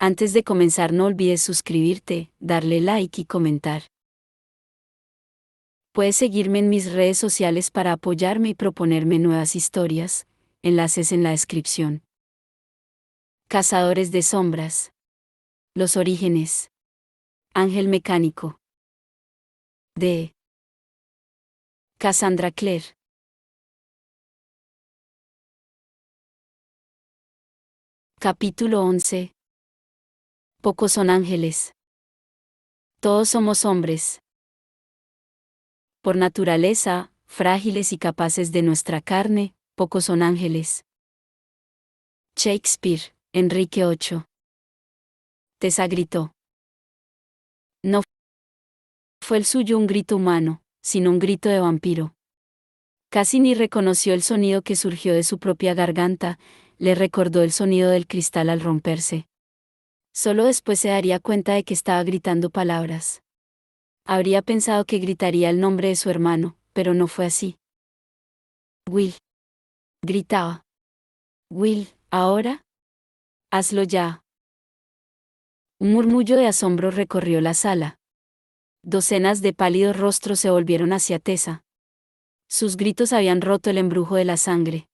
Antes de comenzar no olvides suscribirte, darle like y comentar. Puedes seguirme en mis redes sociales para apoyarme y proponerme nuevas historias, enlaces en la descripción. Cazadores de sombras. Los orígenes. Ángel mecánico. De Cassandra Clare. Capítulo 11. Pocos son ángeles. Todos somos hombres. Por naturaleza, frágiles y capaces de nuestra carne, pocos son ángeles. Shakespeare, Enrique VIII. Tessa gritó. No fue el suyo un grito humano, sino un grito de vampiro. Casi ni reconoció el sonido que surgió de su propia garganta, le recordó el sonido del cristal al romperse. Solo después se daría cuenta de que estaba gritando palabras. Habría pensado que gritaría el nombre de su hermano, pero no fue así. Will. Gritaba. Will, ¿ahora? Hazlo ya. Un murmullo de asombro recorrió la sala. Docenas de pálidos rostros se volvieron hacia Tessa. Sus gritos habían roto el embrujo de la sangre.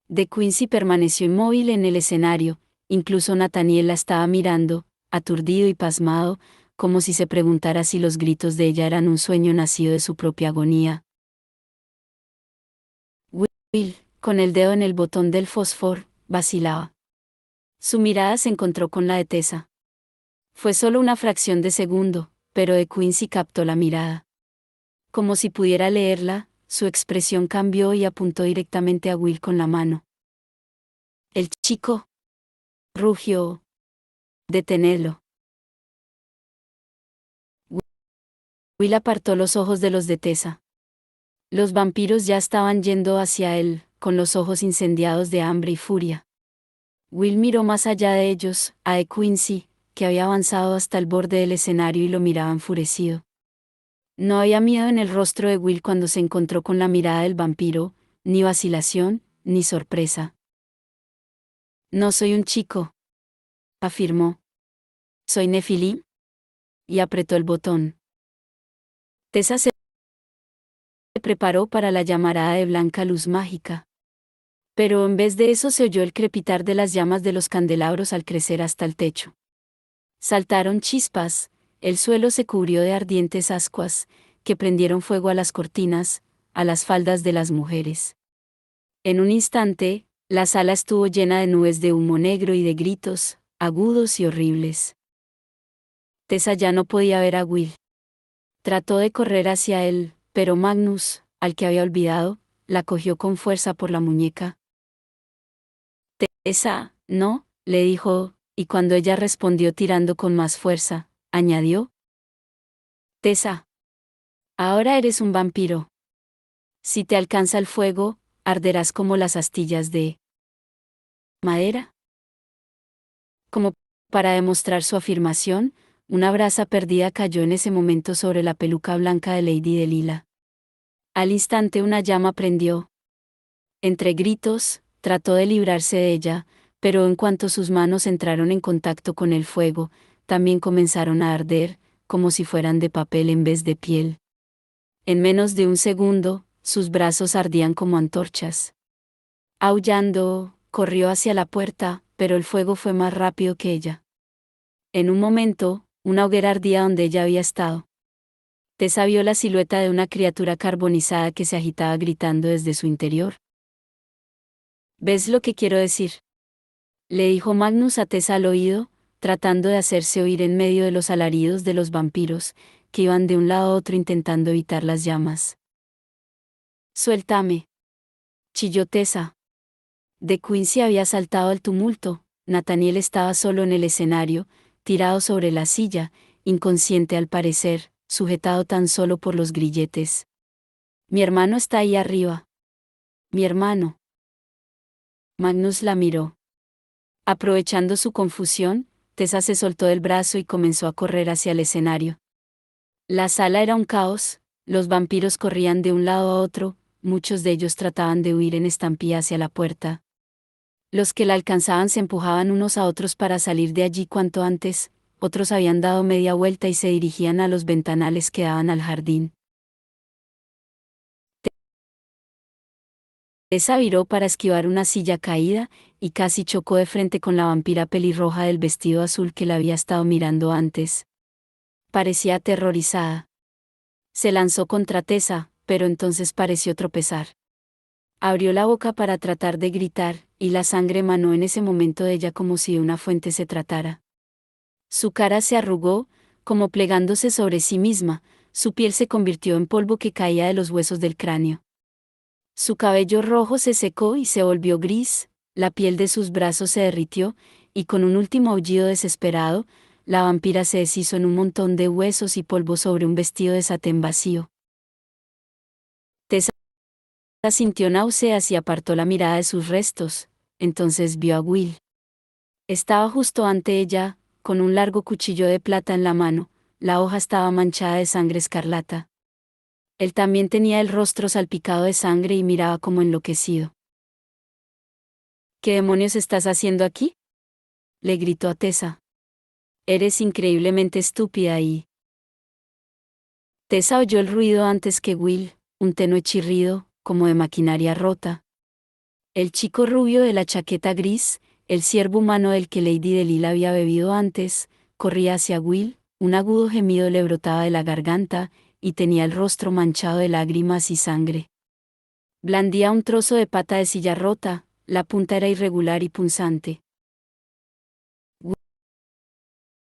De Quincy permaneció inmóvil en el escenario, incluso Nathaniel la estaba mirando, aturdido y pasmado, como si se preguntara si los gritos de ella eran un sueño nacido de su propia agonía. Will, con el dedo en el botón del fósforo, vacilaba. Su mirada se encontró con la de Tessa. Fue solo una fracción de segundo, pero de Quincy captó la mirada. Como si pudiera leerla, su expresión cambió y apuntó directamente a Will con la mano. El chico rugió. Detenedlo. Will apartó los ojos de los de Tessa. Los vampiros ya estaban yendo hacia él, con los ojos incendiados de hambre y furia. Will miró más allá de ellos, a De Quincy, que había avanzado hasta el borde del escenario y lo miraba enfurecido. No había miedo en el rostro de Will cuando se encontró con la mirada del vampiro, ni vacilación, ni sorpresa. No soy un chico, afirmó. Soy Nefilim. Y apretó el botón. Tessa se preparó para la llamarada de blanca luz mágica. Pero en vez de eso se oyó el crepitar de las llamas de los candelabros al crecer hasta el techo. Saltaron chispas, el suelo se cubrió de ardientes ascuas, que prendieron fuego a las cortinas, a las faldas de las mujeres. En un instante, la sala estuvo llena de nubes de humo negro y de gritos, agudos y horribles. Tessa ya no podía ver a Will. Trató de correr hacia él, pero Magnus, al que había olvidado, la cogió con fuerza por la muñeca. Tessa, no, le dijo, y cuando ella respondió tirando con más fuerza, añadió. Tessa. Ahora eres un vampiro. Si te alcanza el fuego, arderás como las astillas de madera. Como para demostrar su afirmación, una brasa perdida cayó en ese momento sobre la peluca blanca de Lady Delilah. Al instante una llama prendió. Entre gritos, trató de librarse de ella, pero en cuanto sus manos entraron en contacto con el fuego, también comenzaron a arder, como si fueran de papel en vez de piel. En menos de un segundo, sus brazos ardían como antorchas. Aullando, corrió hacia la puerta, pero el fuego fue más rápido que ella. En un momento, una hoguera ardía donde ella había estado. Tessa vio la silueta de una criatura carbonizada que se agitaba gritando desde su interior. ¿Ves lo que quiero decir? Le dijo Magnus a Tessa al oído, tratando de hacerse oír en medio de los alaridos de los vampiros, que iban de un lado a otro intentando evitar las llamas. Suéltame. Chilló Tessa. De Quincy había saltado al tumulto, Nathaniel estaba solo en el escenario, tirado sobre la silla, inconsciente al parecer, sujetado tan solo por los grilletes. Mi hermano está ahí arriba. Mi hermano. Magnus la miró. Aprovechando su confusión, Tessa se soltó del brazo y comenzó a correr hacia el escenario. La sala era un caos, los vampiros corrían de un lado a otro, muchos de ellos trataban de huir en estampida hacia la puerta. Los que la alcanzaban se empujaban unos a otros para salir de allí cuanto antes, otros habían dado media vuelta y se dirigían a los ventanales que daban al jardín. Tessa viró para esquivar una silla caída, y casi chocó de frente con la vampira pelirroja del vestido azul que la había estado mirando antes. Parecía aterrorizada. Se lanzó contra Tessa, pero entonces pareció tropezar. Abrió la boca para tratar de gritar, y la sangre emanó en ese momento de ella como si de una fuente se tratara. Su cara se arrugó, como plegándose sobre sí misma, su piel se convirtió en polvo que caía de los huesos del cráneo. Su cabello rojo se secó y se volvió gris, la piel de sus brazos se derritió, y con un último aullido desesperado, la vampira se deshizo en un montón de huesos y polvo sobre un vestido de satén vacío. Tessa sintió náuseas y apartó la mirada de sus restos, entonces vio a Will. Estaba justo ante ella, con un largo cuchillo de plata en la mano, la hoja estaba manchada de sangre escarlata. Él también tenía el rostro salpicado de sangre y miraba como enloquecido. ¿Qué demonios estás haciendo aquí?, le gritó a Tessa. Eres increíblemente estúpida y... Tessa oyó el ruido antes que Will, un tenue chirrido, como de maquinaria rota. El chico rubio de la chaqueta gris, el ciervo humano del que Lady Delila había bebido antes, corría hacia Will, un agudo gemido le brotaba de la garganta, y tenía el rostro manchado de lágrimas y sangre. Blandía un trozo de pata de silla rota, la punta era irregular y punzante.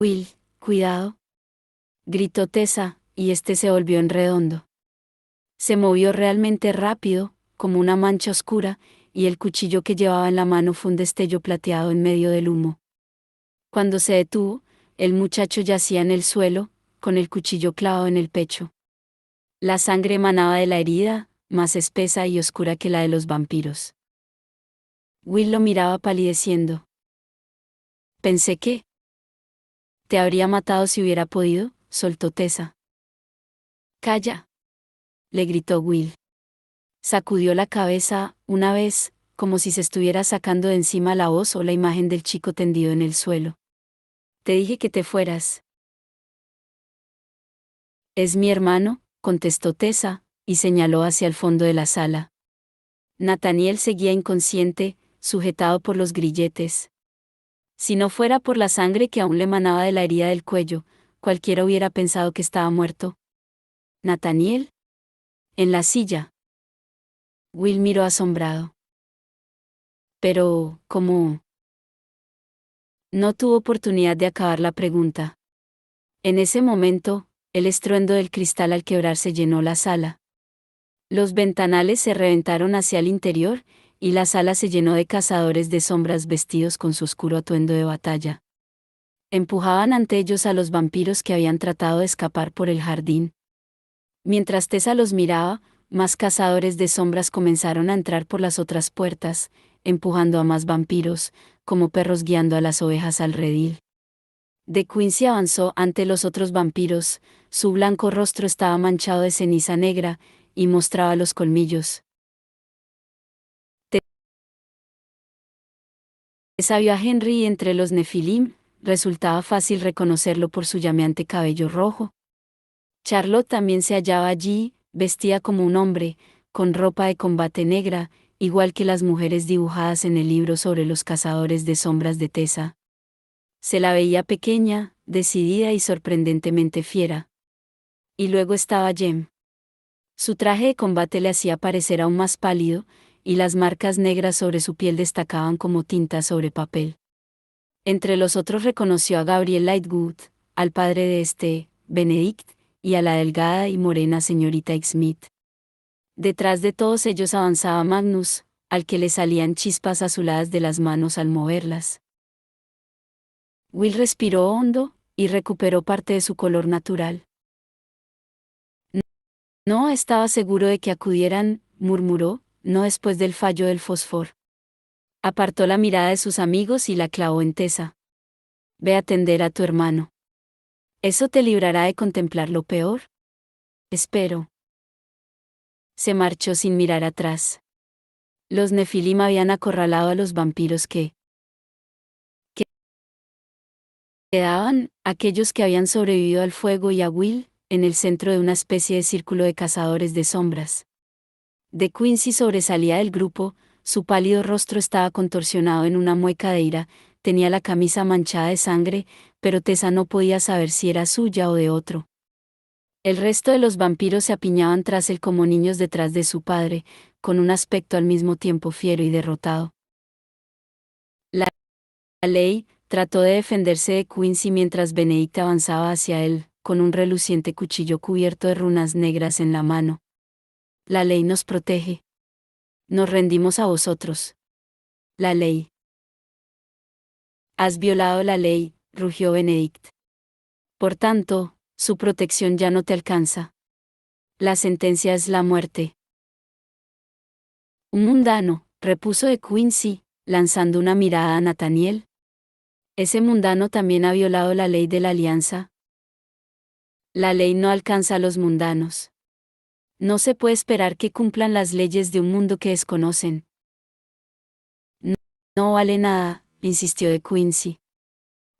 Will, cuidado, gritó Tessa, y este se volvió en redondo. Se movió realmente rápido, como una mancha oscura, y el cuchillo que llevaba en la mano fue un destello plateado en medio del humo. Cuando se detuvo, el muchacho yacía en el suelo, con el cuchillo clavado en el pecho. La sangre emanaba de la herida, más espesa y oscura que la de los vampiros. Will lo miraba palideciendo. Pensé que te habría matado si hubiera podido, soltó Tessa. Calla, le gritó Will. Sacudió la cabeza, una vez, como si se estuviera sacando de encima la voz o la imagen del chico tendido en el suelo. Te dije que te fueras. Es mi hermano, contestó Tessa, y señaló hacia el fondo de la sala. Nathaniel seguía inconsciente, sujetado por los grilletes. Si no fuera por la sangre que aún le emanaba de la herida del cuello, cualquiera hubiera pensado que estaba muerto. ¿Nathaniel? En la silla. Will miró asombrado. Pero, ¿cómo? No tuvo oportunidad de acabar la pregunta. En ese momento, el estruendo del cristal al quebrarse llenó la sala. Los ventanales se reventaron hacia el interior, y la sala se llenó de cazadores de sombras vestidos con su oscuro atuendo de batalla. Empujaban ante ellos a los vampiros que habían tratado de escapar por el jardín. Mientras Tessa los miraba, más cazadores de sombras comenzaron a entrar por las otras puertas, empujando a más vampiros, como perros guiando a las ovejas al redil. De Quincy avanzó ante los otros vampiros, su blanco rostro estaba manchado de ceniza negra, y mostraba los colmillos. Tessa vio a Henry entre los Nefilim, resultaba fácil reconocerlo por su llameante cabello rojo. Charlotte también se hallaba allí, vestida como un hombre, con ropa de combate negra, igual que las mujeres dibujadas en el libro sobre los cazadores de sombras de Tessa. Se la veía pequeña, decidida y sorprendentemente fiera. Y luego estaba Jem. Su traje de combate le hacía parecer aún más pálido, y las marcas negras sobre su piel destacaban como tinta sobre papel. Entre los otros reconoció a Gabriel Lightwood, al padre de Benedict, y a la delgada y morena señorita Smith. Detrás de todos ellos avanzaba Magnus, al que le salían chispas azuladas de las manos al moverlas. Will respiró hondo, y recuperó parte de su color natural. No estaba seguro de que acudieran, murmuró, no después del fallo del fósforo. Apartó la mirada de sus amigos y la clavó en Tessa. Ve a atender a tu hermano. ¿Eso te librará de contemplar lo peor? Espero. Se marchó sin mirar atrás. Los Nefilim habían acorralado a los vampiros que quedaban, aquellos que habían sobrevivido al fuego y a Will, en el centro de una especie de círculo de cazadores de sombras. De Quincy sobresalía del grupo, su pálido rostro estaba contorsionado en una mueca de ira, tenía la camisa manchada de sangre, pero Tessa no podía saber si era suya o de otro. El resto de los vampiros se apiñaban tras él como niños detrás de su padre, con un aspecto al mismo tiempo fiero y derrotado. La ley trató de defenderse de Quincy mientras Benedict avanzaba hacia él, con un reluciente cuchillo cubierto de runas negras en la mano. La ley nos protege. Nos rendimos a vosotros. La ley. Has violado la ley, rugió Benedict. Por tanto, su protección ya no te alcanza. La sentencia es la muerte. Un mundano, repuso de Quincy, lanzando una mirada a Nathaniel. Ese mundano también ha violado la ley de la alianza. La ley no alcanza a los mundanos. No se puede esperar que cumplan las leyes de un mundo que desconocen. No, no vale nada, insistió de Quincy.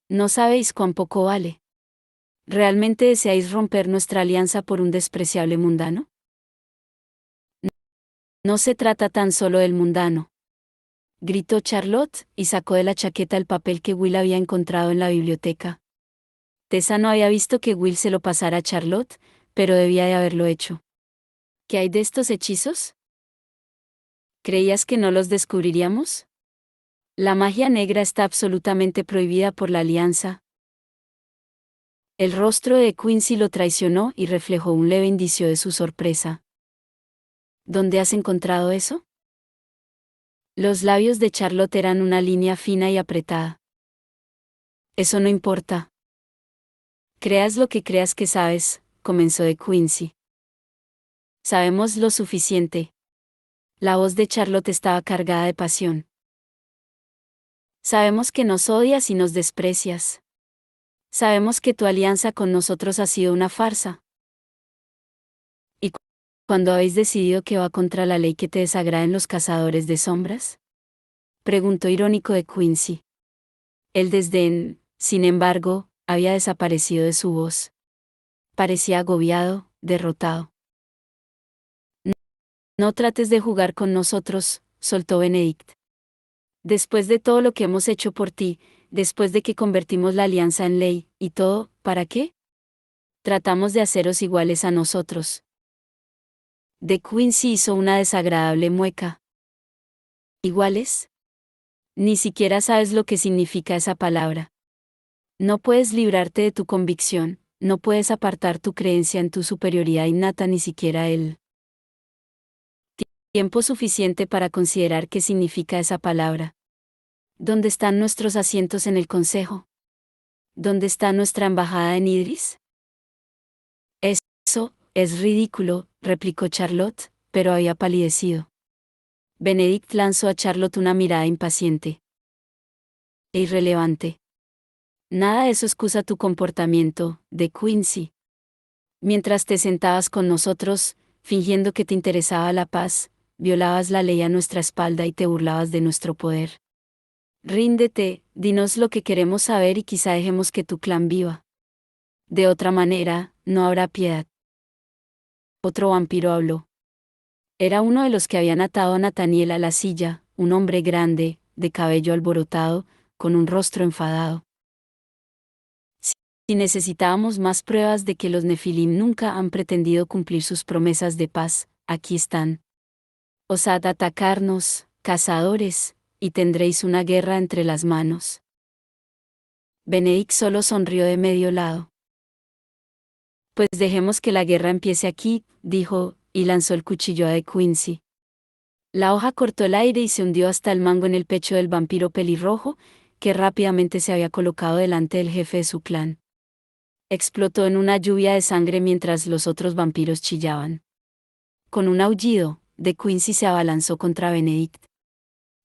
No sabéis cuán poco vale. ¿Realmente deseáis romper nuestra alianza por un despreciable mundano? No se trata tan solo del mundano. Gritó Charlotte, y sacó de la chaqueta el papel que Will había encontrado en la biblioteca. Tessa no había visto que Will se lo pasara a Charlotte, pero debía de haberlo hecho. ¿Qué hay de estos hechizos? ¿Creías que no los descubriríamos? La magia negra está absolutamente prohibida por la alianza. El rostro de Quincy lo traicionó y reflejó un leve indicio de su sorpresa. ¿Dónde has encontrado eso? Los labios de Charlotte eran una línea fina y apretada. Eso no importa. Creas lo que creas que sabes, comenzó de Quincy. Sabemos lo suficiente. La voz de Charlotte estaba cargada de pasión. Sabemos que nos odias y nos desprecias. Sabemos que tu alianza con nosotros ha sido una farsa. ¿Y cuándo habéis decidido que va contra la ley que te desagraden los cazadores de sombras? Preguntó irónico de Quincy. El desdén, sin embargo, había desaparecido de su voz. Parecía agobiado, derrotado. No trates de jugar con nosotros, soltó Benedict. Después de todo lo que hemos hecho por ti, después de que convertimos la alianza en ley, y todo, ¿para qué? Tratamos de haceros iguales a nosotros. De Quincy hizo una desagradable mueca. ¿Iguales? Ni siquiera sabes lo que significa esa palabra. No puedes librarte de tu convicción, no puedes apartar tu creencia en tu superioridad innata ni siquiera el tiempo suficiente para considerar qué significa esa palabra. ¿Dónde están nuestros asientos en el consejo? ¿Dónde está nuestra embajada en Idris? Eso es ridículo, replicó Charlotte, pero había palidecido. Benedict lanzó a Charlotte una mirada impaciente e irrelevante. Nada de eso excusa tu comportamiento, de Quincy. Mientras te sentabas con nosotros, fingiendo que te interesaba la paz, violabas la ley a nuestra espalda y te burlabas de nuestro poder. Ríndete, dinos lo que queremos saber y quizá dejemos que tu clan viva. De otra manera, no habrá piedad. Otro vampiro habló. Era uno de los que habían atado a Nathaniel a la silla, un hombre grande, de cabello alborotado, con un rostro enfadado. Si necesitábamos más pruebas de que los Nefilim nunca han pretendido cumplir sus promesas de paz, aquí están. Osad atacarnos, cazadores, y tendréis una guerra entre las manos. Benedict solo sonrió de medio lado. Pues dejemos que la guerra empiece aquí, dijo, y lanzó el cuchillo a de Quincy. La hoja cortó el aire y se hundió hasta el mango en el pecho del vampiro pelirrojo, que rápidamente se había colocado delante del jefe de su clan. Explotó en una lluvia de sangre mientras los otros vampiros chillaban. Con un aullido, de Quincy se abalanzó contra Benedict.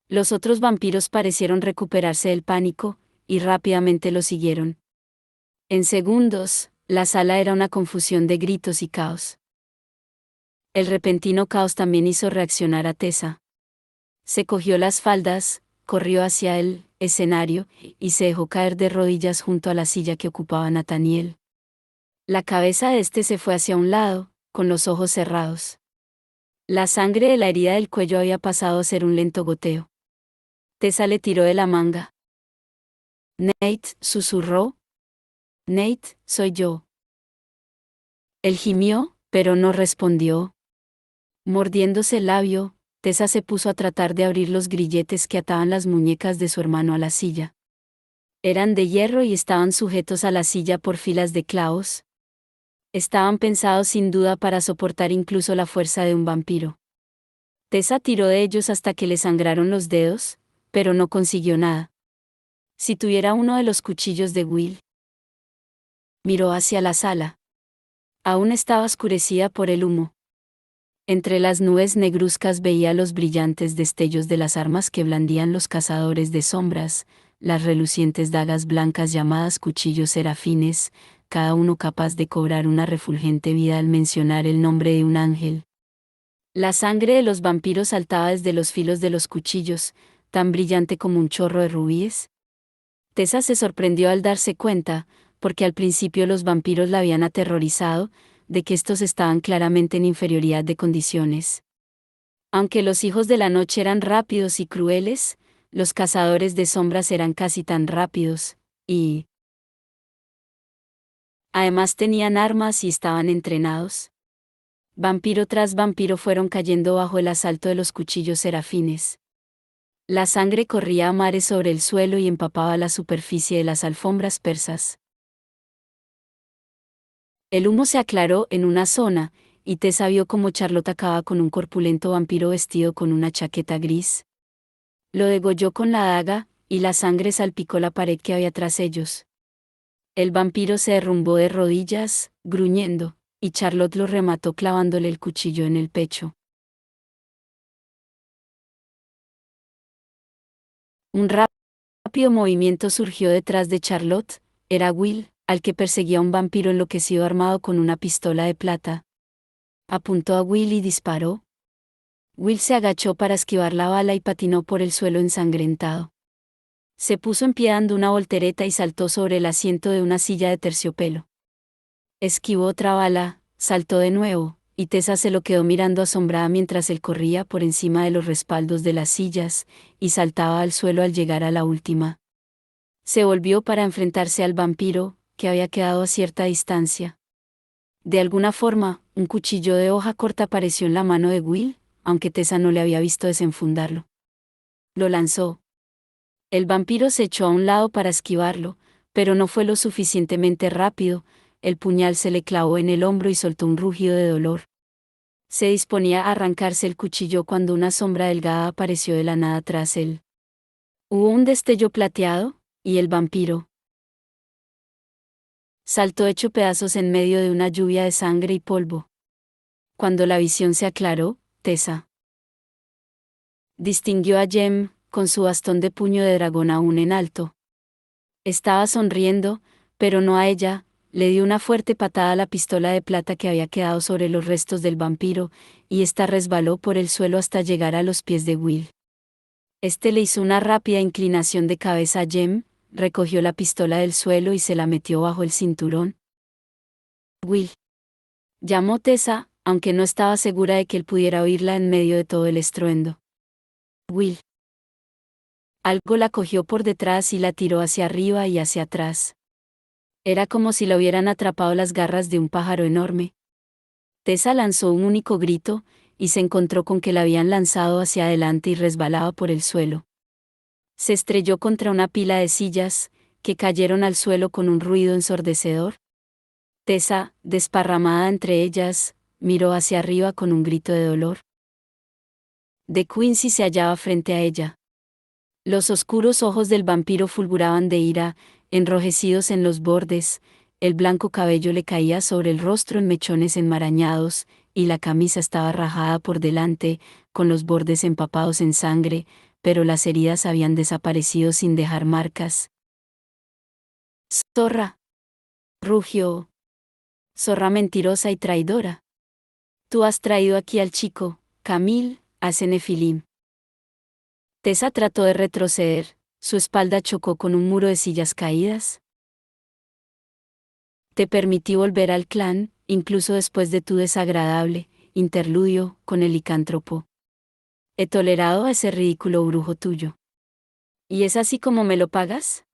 Los otros vampiros parecieron recuperarse del pánico, y rápidamente lo siguieron. En segundos, la sala era una confusión de gritos y caos. El repentino caos también hizo reaccionar a Tessa. Se cogió las faldas, corrió hacia el escenario y se dejó caer de rodillas junto a la silla que ocupaba Nathaniel. La cabeza de este se fue hacia un lado, con los ojos cerrados. La sangre de la herida del cuello había pasado a ser un lento goteo. Tessa le tiró de la manga. Nate, susurró. Nate, soy yo. Él gimió, pero no respondió. Mordiéndose el labio, Tessa se puso a tratar de abrir los grilletes que ataban las muñecas de su hermano a la silla. Eran de hierro y estaban sujetos a la silla por filas de clavos. Estaban pensados sin duda para soportar incluso la fuerza de un vampiro. Tessa tiró de ellos hasta que le sangraron los dedos, pero no consiguió nada. Si tuviera uno de los cuchillos de Will. Miró hacia la sala. Aún estaba oscurecida por el humo. Entre las nubes negruzcas veía los brillantes destellos de las armas que blandían los cazadores de sombras, las relucientes dagas blancas llamadas cuchillos serafines, cada uno capaz de cobrar una refulgente vida al mencionar el nombre de un ángel. La sangre de los vampiros saltaba desde los filos de los cuchillos, tan brillante como un chorro de rubíes. Tessa se sorprendió al darse cuenta, porque al principio los vampiros la habían aterrorizado, de que estos estaban claramente en inferioridad de condiciones. Aunque los hijos de la noche eran rápidos y crueles, los cazadores de sombras eran casi tan rápidos, y además tenían armas y estaban entrenados. Vampiro tras vampiro fueron cayendo bajo el asalto de los cuchillos serafines. La sangre corría a mares sobre el suelo y empapaba la superficie de las alfombras persas. El humo se aclaró en una zona, y Tessa vio cómo Charlotte acababa con un corpulento vampiro vestido con una chaqueta gris. Lo degolló con la daga, y la sangre salpicó la pared que había tras ellos. El vampiro se derrumbó de rodillas, gruñendo, y Charlotte lo remató clavándole el cuchillo en el pecho. Un rápido movimiento surgió detrás de Charlotte, era Will, al que perseguía un vampiro enloquecido armado con una pistola de plata. Apuntó a Will y disparó. Will se agachó para esquivar la bala y patinó por el suelo ensangrentado. Se puso en pie dando una voltereta y saltó sobre el asiento de una silla de terciopelo. Esquivó otra bala, saltó de nuevo, y Tessa se lo quedó mirando asombrada mientras él corría por encima de los respaldos de las sillas, y saltaba al suelo al llegar a la última. Se volvió para enfrentarse al vampiro, que había quedado a cierta distancia. De alguna forma, un cuchillo de hoja corta apareció en la mano de Will, aunque Tessa no le había visto desenfundarlo. Lo lanzó. El vampiro se echó a un lado para esquivarlo, pero no fue lo suficientemente rápido, el puñal se le clavó en el hombro y soltó un rugido de dolor. Se disponía a arrancarse el cuchillo cuando una sombra delgada apareció de la nada tras él. Hubo un destello plateado, y el vampiro saltó hecho pedazos en medio de una lluvia de sangre y polvo. Cuando la visión se aclaró, Tessa distinguió a Jem, con su bastón de puño de dragón aún en alto. Estaba sonriendo, pero no a ella, le dio una fuerte patada a la pistola de plata que había quedado sobre los restos del vampiro, y ésta resbaló por el suelo hasta llegar a los pies de Will. Este le hizo una rápida inclinación de cabeza a Jem, recogió la pistola del suelo y se la metió bajo el cinturón. Will. Llamó Tessa, aunque no estaba segura de que él pudiera oírla en medio de todo el estruendo. Will. Algo la cogió por detrás y la tiró hacia arriba y hacia atrás. Era como si la hubieran atrapado las garras de un pájaro enorme. Tessa lanzó un único grito, y se encontró con que la habían lanzado hacia adelante y resbalaba por el suelo. Se estrelló contra una pila de sillas, que cayeron al suelo con un ruido ensordecedor. Tessa, desparramada entre ellas, miró hacia arriba con un grito de dolor. De Quincy se hallaba frente a ella. Los oscuros ojos del vampiro fulguraban de ira, enrojecidos en los bordes, el blanco cabello le caía sobre el rostro en mechones enmarañados, y la camisa estaba rajada por delante, con los bordes empapados en sangre, pero las heridas habían desaparecido sin dejar marcas. «Zorra», rugió. «Zorra mentirosa y traidora. Tú has traído aquí al chico, Camille, a Cenefilim. Tessa trató de retroceder, su espalda chocó con un muro de sillas caídas. Te permití volver al clan, incluso después de tu desagradable interludio con el licántropo. He tolerado a ese ridículo brujo tuyo. ¿Y es así como me lo pagas?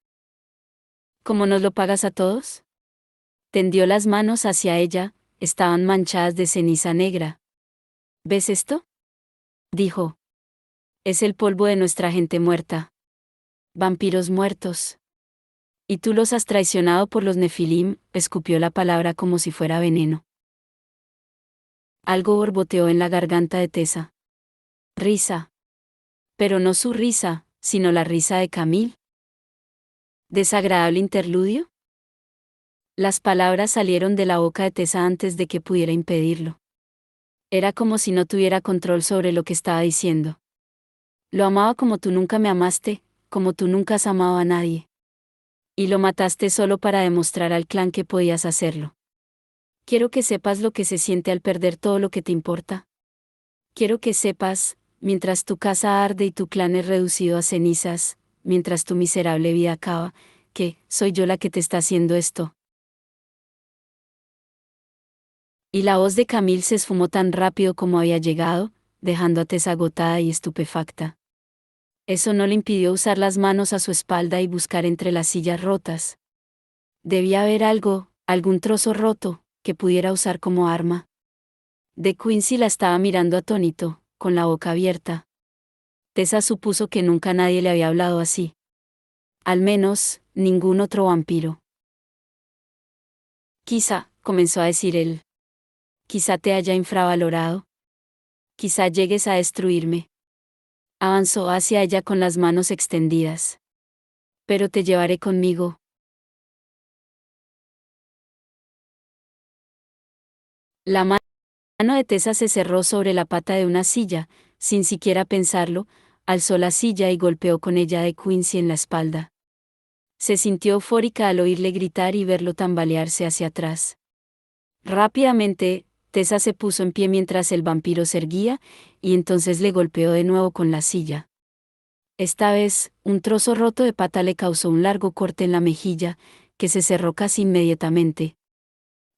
¿Cómo nos lo pagas a todos? Tendió las manos hacia ella, estaban manchadas de ceniza negra. ¿Ves esto? Dijo. Es el polvo de nuestra gente muerta. Vampiros muertos. Y tú los has traicionado por los Nefilim, escupió la palabra como si fuera veneno. Algo borboteó en la garganta de Tessa. Risa. Pero no su risa, sino la risa de Camille. ¿Desagradable interludio? Las palabras salieron de la boca de Tessa antes de que pudiera impedirlo. Era como si no tuviera control sobre lo que estaba diciendo. Lo amaba como tú nunca me amaste, como tú nunca has amado a nadie. Y lo mataste solo para demostrar al clan que podías hacerlo. Quiero que sepas lo que se siente al perder todo lo que te importa. Quiero que sepas, mientras tu casa arde y tu clan es reducido a cenizas, mientras tu miserable vida acaba, que soy yo la que te está haciendo esto. Y la voz de Camille se esfumó tan rápido como había llegado, dejando a Tessa agotada y estupefacta. Eso no le impidió usar las manos a su espalda y buscar entre las sillas rotas. Debía haber algo, algún trozo roto, que pudiera usar como arma. De Quincy la estaba mirando atónito, con la boca abierta. Tessa supuso que nunca nadie le había hablado así. Al menos, ningún otro vampiro. Quizá, comenzó a decir él. Quizá te haya infravalorado. Quizá llegues a destruirme. Avanzó hacia ella con las manos extendidas. Pero te llevaré conmigo. La mano de Tessa se cerró sobre la pata de una silla, sin siquiera pensarlo, alzó la silla y golpeó con ella a Quincy en la espalda. Se sintió eufórica al oírle gritar y verlo tambalearse hacia atrás. Rápidamente, Tessa se puso en pie mientras el vampiro se erguía, y entonces le golpeó de nuevo con la silla. Esta vez, un trozo roto de pata le causó un largo corte en la mejilla, que se cerró casi inmediatamente.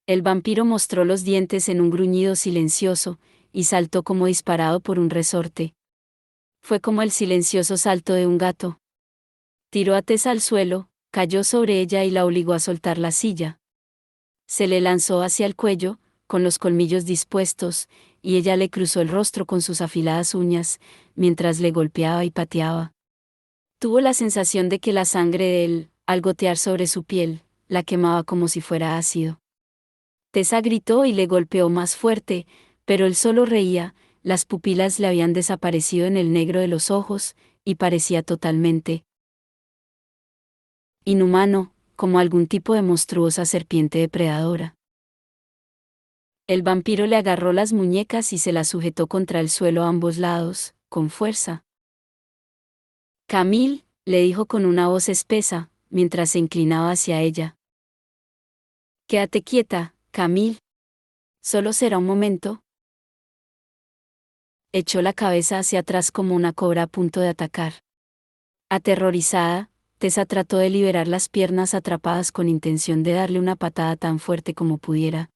El vampiro mostró los dientes en un gruñido silencioso, y saltó como disparado por un resorte. Fue como el silencioso salto de un gato. Tiró a Tessa al suelo, cayó sobre ella y la obligó a soltar la silla. Se le lanzó hacia el cuello, con los colmillos dispuestos, y ella le cruzó el rostro con sus afiladas uñas, mientras le golpeaba y pateaba. Tuvo la sensación de que la sangre de él, al gotear sobre su piel, la quemaba como si fuera ácido. Tessa gritó y le golpeó más fuerte, pero él solo reía, las pupilas le habían desaparecido en el negro de los ojos, y parecía totalmente inhumano, como algún tipo de monstruosa serpiente depredadora. El vampiro le agarró las muñecas y se las sujetó contra el suelo a ambos lados, con fuerza. Camille, le dijo con una voz espesa, mientras se inclinaba hacia ella. Quédate quieta, Camille. Solo será un momento. Echó la cabeza hacia atrás como una cobra a punto de atacar. Aterrorizada, Tessa trató de liberar las piernas atrapadas con intención de darle una patada tan fuerte como pudiera.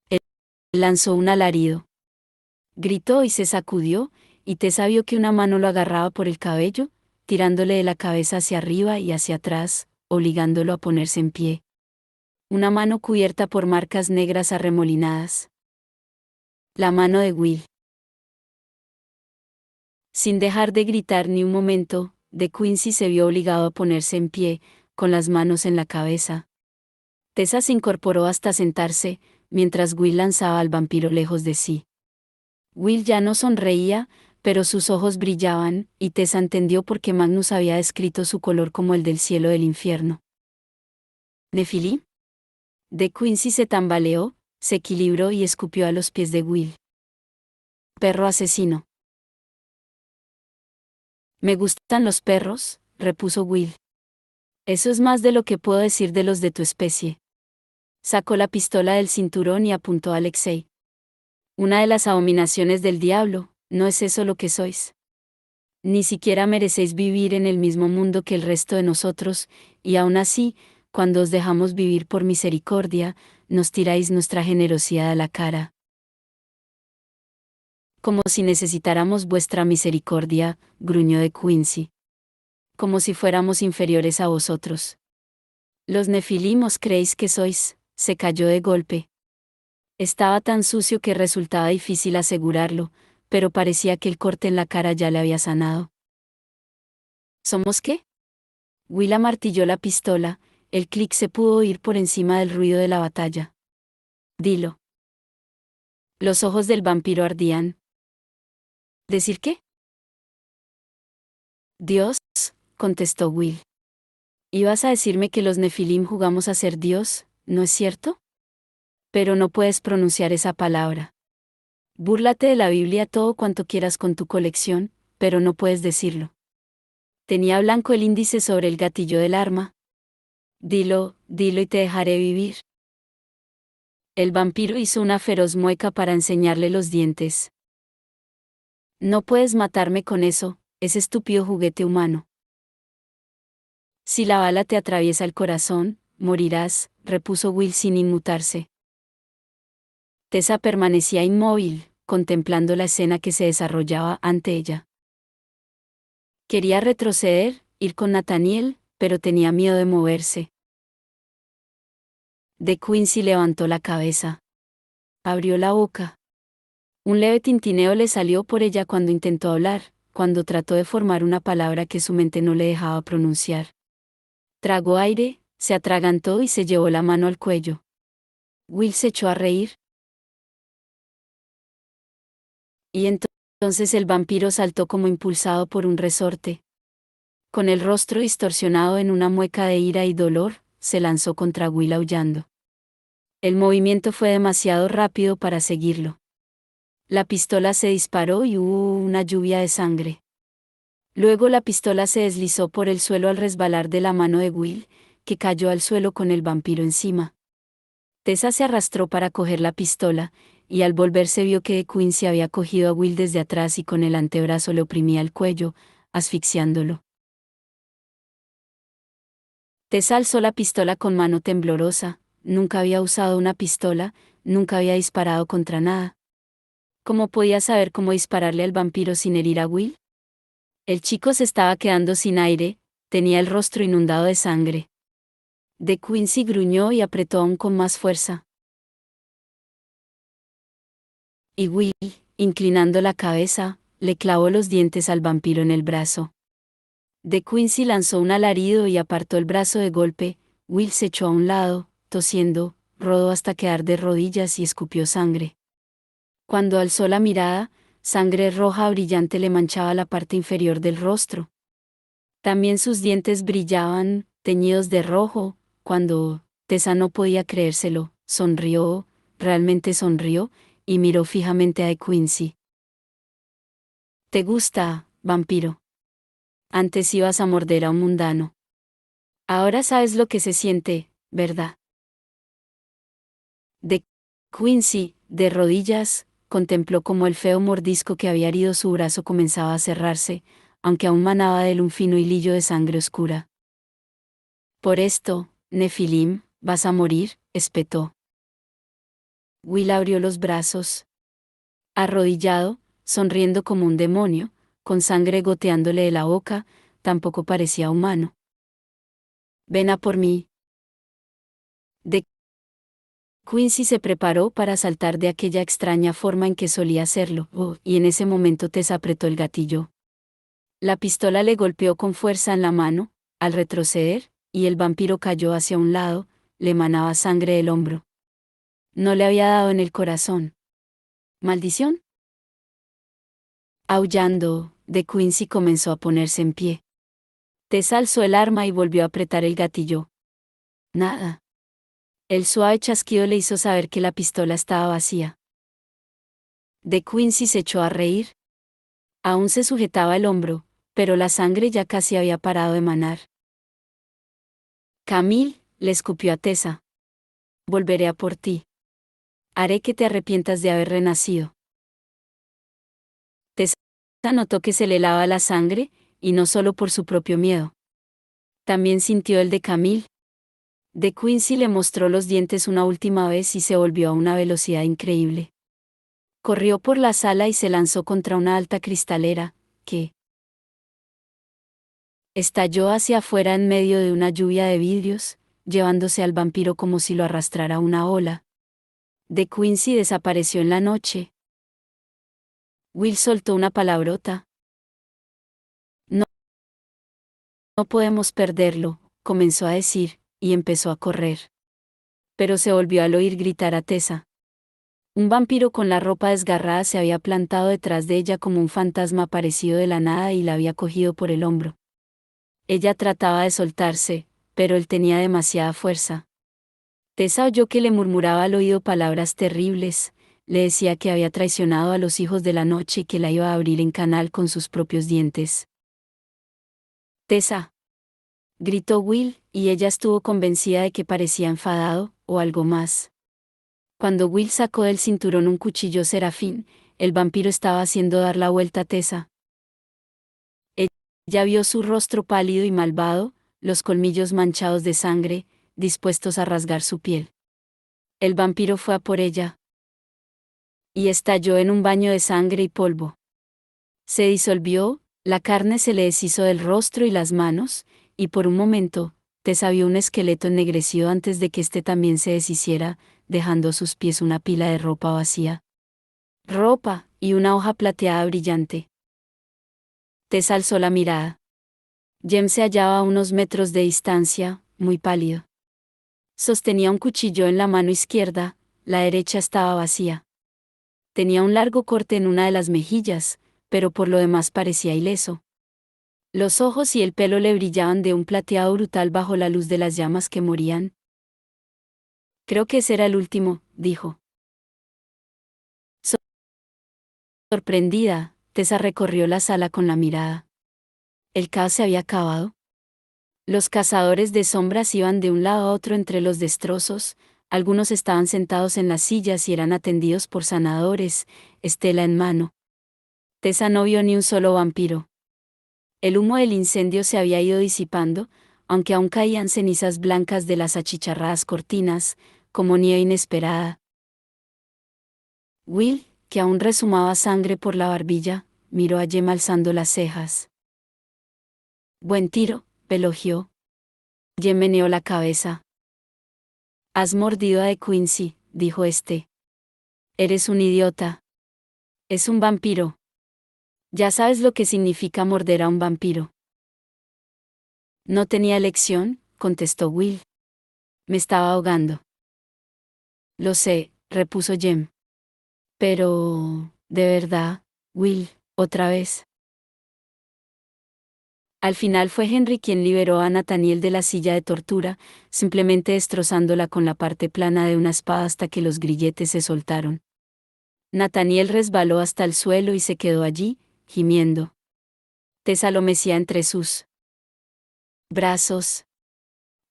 Él lanzó un alarido. Gritó y se sacudió, y Tessa vio que una mano lo agarraba por el cabello, tirándole de la cabeza hacia arriba y hacia atrás, obligándolo a ponerse en pie. Una mano cubierta por marcas negras arremolinadas. La mano de Will. Sin dejar de gritar ni un momento, De Quincy se vio obligado a ponerse en pie, con las manos en la cabeza. Tessa se incorporó hasta sentarse, mientras Will lanzaba al vampiro lejos de sí. Will ya no sonreía, pero sus ojos brillaban, y Tessa entendió por qué Magnus había descrito su color como el del cielo del infierno. ¿Nefilim? De Quincy se tambaleó, se equilibró y escupió a los pies de Will. Perro asesino. Me gustan los perros, repuso Will. Eso es más de lo que puedo decir de los de tu especie. Sacó la pistola del cinturón y apuntó a Alexei. Una de las abominaciones del diablo, ¿no es eso lo que sois? Ni siquiera merecéis vivir en el mismo mundo que el resto de nosotros, y aún así, cuando os dejamos vivir por misericordia, nos tiráis nuestra generosidad a la cara. Como si necesitáramos vuestra misericordia, gruñó de Quincy. Como si fuéramos inferiores a vosotros. Los nefilim os creéis que sois, se cayó de golpe. Estaba tan sucio que resultaba difícil asegurarlo, pero parecía que el corte en la cara ya le había sanado. ¿Somos qué? Will amartilló la pistola, el clic se pudo oír por encima del ruido de la batalla. Dilo. Los ojos del vampiro ardían. ¿Decir qué? Dios, contestó Will. Ibas a decirme que los nefilim jugamos a ser Dios, ¿no es cierto? Pero no puedes pronunciar esa palabra. Búrlate de la Biblia todo cuanto quieras con tu colección, pero no puedes decirlo. Tenía blanco el índice sobre el gatillo del arma. Dilo, dilo y te dejaré vivir. El vampiro hizo una feroz mueca para enseñarle los dientes. No puedes matarme con eso, ese estúpido juguete humano. Si la bala te atraviesa el corazón, morirás, repuso Will sin inmutarse. Tessa permanecía inmóvil, contemplando la escena que se desarrollaba ante ella. Quería retroceder, ir con Nathaniel, pero tenía miedo de moverse. De Quincy levantó la cabeza. Abrió la boca. Un leve tintineo le salió por ella cuando intentó hablar, cuando trató de formar una palabra que su mente no le dejaba pronunciar. Tragó aire, se atragantó y se llevó la mano al cuello. Will se echó a reír. Y entonces el vampiro saltó como impulsado por un resorte. Con el rostro distorsionado en una mueca de ira y dolor, se lanzó contra Will aullando. El movimiento fue demasiado rápido para seguirlo. La pistola se disparó y hubo una lluvia de sangre. Luego la pistola se deslizó por el suelo al resbalar de la mano de Will, que cayó al suelo con el vampiro encima. Tessa se arrastró para coger la pistola, y al volverse vio que Quincy había cogido a Will desde atrás y con el antebrazo le oprimía el cuello, asfixiándolo. Tessa alzó la pistola con mano temblorosa, nunca había usado una pistola, nunca había disparado contra nada. ¿Cómo podía saber cómo dispararle al vampiro sin herir a Will? El chico se estaba quedando sin aire, tenía el rostro inundado de sangre. De Quincy gruñó y apretó aún con más fuerza. Y Will, inclinando la cabeza, le clavó los dientes al vampiro en el brazo. De Quincy lanzó un alarido y apartó el brazo de golpe. Will se echó a un lado, tosiendo, rodó hasta quedar de rodillas y escupió sangre. Cuando alzó la mirada, sangre roja brillante le manchaba la parte inferior del rostro. También sus dientes brillaban, teñidos de rojo. Cuando Tessa no podía creérselo, sonrió, realmente sonrió, y miró fijamente a Quincy. ¿Te gusta, vampiro? Antes ibas a morder a un mundano. Ahora sabes lo que se siente, ¿verdad? De Quincy, de rodillas, contempló cómo el feo mordisco que había herido su brazo comenzaba a cerrarse, aunque aún manaba de él un fino hilillo de sangre oscura. Por esto, Nefilim, vas a morir, espetó. Will abrió los brazos. Arrodillado, sonriendo como un demonio, con sangre goteándole de la boca, tampoco parecía humano. Ven a por mí. De Quincy se preparó para saltar de aquella extraña forma en que solía hacerlo, y en ese momento Tessa apretó el gatillo. La pistola le golpeó con fuerza en la mano, al retroceder, y el vampiro cayó hacia un lado, le manaba sangre del hombro. No le había dado en el corazón. ¿Maldición? Aullando, de Quincy comenzó a ponerse en pie. Tessa alzó el arma y volvió a apretar el gatillo. Nada. El suave chasquido le hizo saber que la pistola estaba vacía. De Quincy se echó a reír. Aún se sujetaba el hombro, pero la sangre ya casi había parado de manar. Camille, le escupió a Tessa. Volveré a por ti. Haré que te arrepientas de haber renacido. Tessa notó que se le helaba la sangre, y no solo por su propio miedo. También sintió el de Camille. De Quincy le mostró los dientes una última vez y se volvió a una velocidad increíble. Corrió por la sala y se lanzó contra una alta cristalera, que estalló hacia afuera en medio de una lluvia de vidrios, llevándose al vampiro como si lo arrastrara una ola. De Quincy desapareció en la noche. Will soltó una palabrota. No, no podemos perderlo, comenzó a decir, y empezó a correr. Pero se volvió al oír gritar a Tessa. Un vampiro con la ropa desgarrada se había plantado detrás de ella como un fantasma aparecido de la nada y la había cogido por el hombro. Ella trataba de soltarse, pero él tenía demasiada fuerza. Tessa oyó que le murmuraba al oído palabras terribles, le decía que había traicionado a los hijos de la noche y que la iba a abrir en canal con sus propios dientes. Tessa, gritó Will, y ella estuvo convencida de que parecía enfadado, o algo más. Cuando Will sacó del cinturón un cuchillo serafín, el vampiro estaba haciendo dar la vuelta a Tessa. Ella vio su rostro pálido y malvado, los colmillos manchados de sangre, dispuestos a rasgar su piel. El vampiro fue a por ella. Y estalló en un baño de sangre y polvo. Se disolvió, la carne se le deshizo del rostro y las manos, y por un momento, Tessa vio un esqueleto ennegrecido antes de que éste también se deshiciera, dejando a sus pies una pila de ropa vacía. Ropa, y una hoja plateada brillante. Tessa alzó la mirada. Jem se hallaba a unos metros de distancia, muy pálido. Sostenía un cuchillo en la mano izquierda, la derecha estaba vacía. Tenía un largo corte en una de las mejillas, pero por lo demás parecía ileso. Los ojos y el pelo le brillaban de un plateado brutal bajo la luz de las llamas que morían. Creo que ese era el último, dijo. Sorprendida, Tessa recorrió la sala con la mirada. ¿El caos se había acabado? Los cazadores de sombras iban de un lado a otro entre los destrozos, algunos estaban sentados en las sillas y eran atendidos por sanadores, estela en mano. Tessa no vio ni un solo vampiro. El humo del incendio se había ido disipando, aunque aún caían cenizas blancas de las achicharradas cortinas, como nieve inesperada. Will, que aún resumaba sangre por la barbilla, miró a Jem alzando las cejas. Buen tiro, elogió. Jem meneó la cabeza. Has mordido a De Quincy, dijo este. Eres un idiota. Es un vampiro. Ya sabes lo que significa morder a un vampiro. No tenía elección, contestó Will. Me estaba ahogando. Lo sé, repuso Jem. Pero, ¿de verdad, Will, otra vez? Al final fue Henry quien liberó a Nathaniel de la silla de tortura, simplemente destrozándola con la parte plana de una espada hasta que los grilletes se soltaron. Nathaniel resbaló hasta el suelo y se quedó allí, gimiendo. Tessa lo mecía entre sus brazos.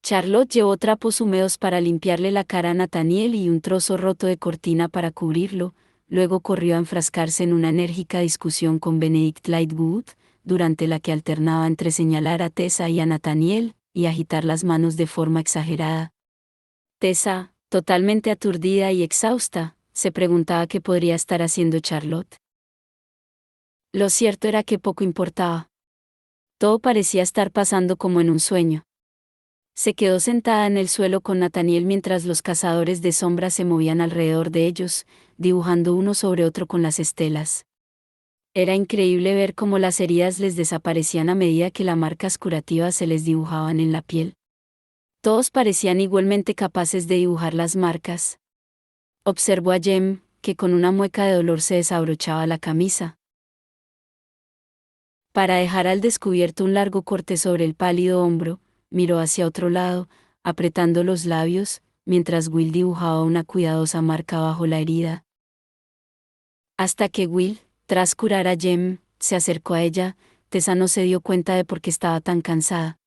Charlotte llevó trapos húmedos para limpiarle la cara a Nathaniel y un trozo roto de cortina para cubrirlo, luego corrió a enfrascarse en una enérgica discusión con Benedict Lightwood, durante la que alternaba entre señalar a Tessa y a Nathaniel, y agitar las manos de forma exagerada. Tessa, totalmente aturdida y exhausta, se preguntaba qué podría estar haciendo Charlotte. Lo cierto era que poco importaba. Todo parecía estar pasando como en un sueño. Se quedó sentada en el suelo con Nathaniel mientras los cazadores de sombras se movían alrededor de ellos, dibujando uno sobre otro con las estelas. Era increíble ver cómo las heridas les desaparecían a medida que las marcas curativas se les dibujaban en la piel. Todos parecían igualmente capaces de dibujar las marcas. Observó a Jem, que con una mueca de dolor se desabrochaba la camisa. Para dejar al descubierto un largo corte sobre el pálido hombro, miró hacia otro lado, apretando los labios, mientras Will dibujaba una cuidadosa marca bajo la herida. Hasta que Will, tras curar a Jem, se acercó a ella, Tessa no se dio cuenta de por qué estaba tan cansada.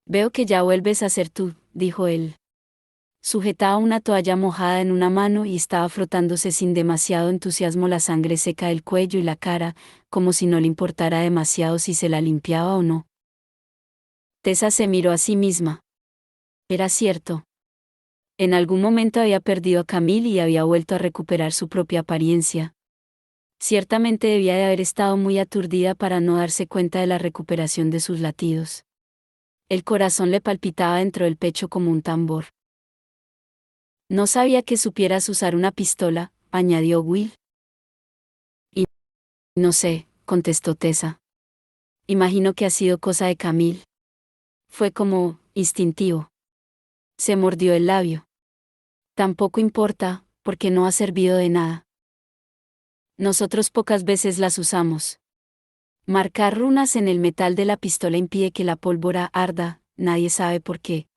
Veo que ya vuelves a ser tú, dijo él. Sujetaba una toalla mojada en una mano y estaba frotándose sin demasiado entusiasmo la sangre seca del cuello y la cara, como si no le importara demasiado si se la limpiaba o no. Tessa se miró a sí misma. Era cierto. En algún momento había perdido a Camille y había vuelto a recuperar su propia apariencia. Ciertamente debía de haber estado muy aturdida para no darse cuenta de la recuperación de sus latidos. El corazón le palpitaba dentro del pecho como un tambor. No sabía que supieras usar una pistola, añadió Will. Y no sé, contestó Tessa. Imagino que ha sido cosa de Camille. Fue como, instintivo. Se mordió el labio. Tampoco importa, porque no ha servido de nada. Nosotros pocas veces las usamos. Marcar runas en el metal de la pistola impide que la pólvora arda, nadie sabe por qué.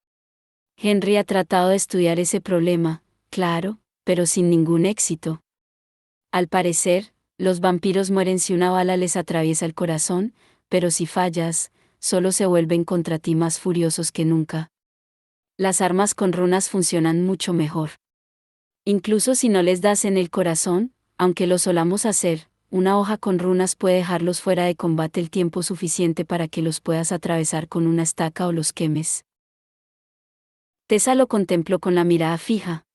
Henry ha tratado de estudiar ese problema, claro, pero sin ningún éxito. Al parecer, los vampiros mueren si una bala les atraviesa el corazón, pero si fallas, solo se vuelven contra ti más furiosos que nunca. Las armas con runas funcionan mucho mejor. Incluso si no les das en el corazón, aunque lo solamos hacer, una hoja con runas puede dejarlos fuera de combate el tiempo suficiente para que los puedas atravesar con una estaca o los quemes. Tessa lo contempló con la mirada fija.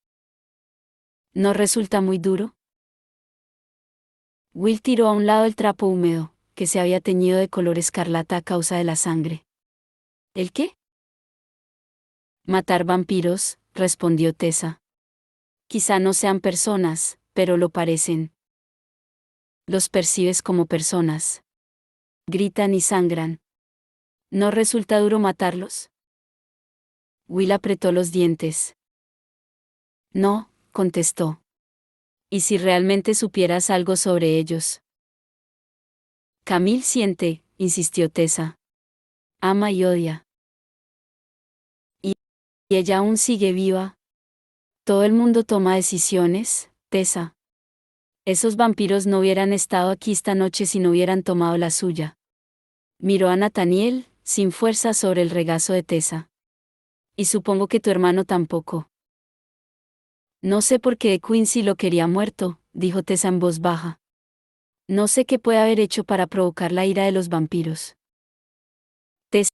¿No resulta muy duro? Will tiró a un lado el trapo húmedo, que se había teñido de color escarlata a causa de la sangre. ¿El qué? Matar vampiros, respondió Tessa. Quizá no sean personas, pero lo parecen. Los percibes como personas. Gritan y sangran. ¿No resulta duro matarlos? Will apretó los dientes. No, contestó. ¿Y si realmente supieras algo sobre ellos? Camille siente, insistió Tessa. Ama y odia. ¿Y ella aún sigue viva? Todo el mundo toma decisiones, Tessa. Esos vampiros no hubieran estado aquí esta noche si no hubieran tomado la suya. Miró a Nathaniel, sin fuerza sobre el regazo de Tessa. Y supongo que tu hermano tampoco. No sé por qué Quincy lo quería muerto, dijo Tessa en voz baja. No sé qué puede haber hecho para provocar la ira de los vampiros. Tessa.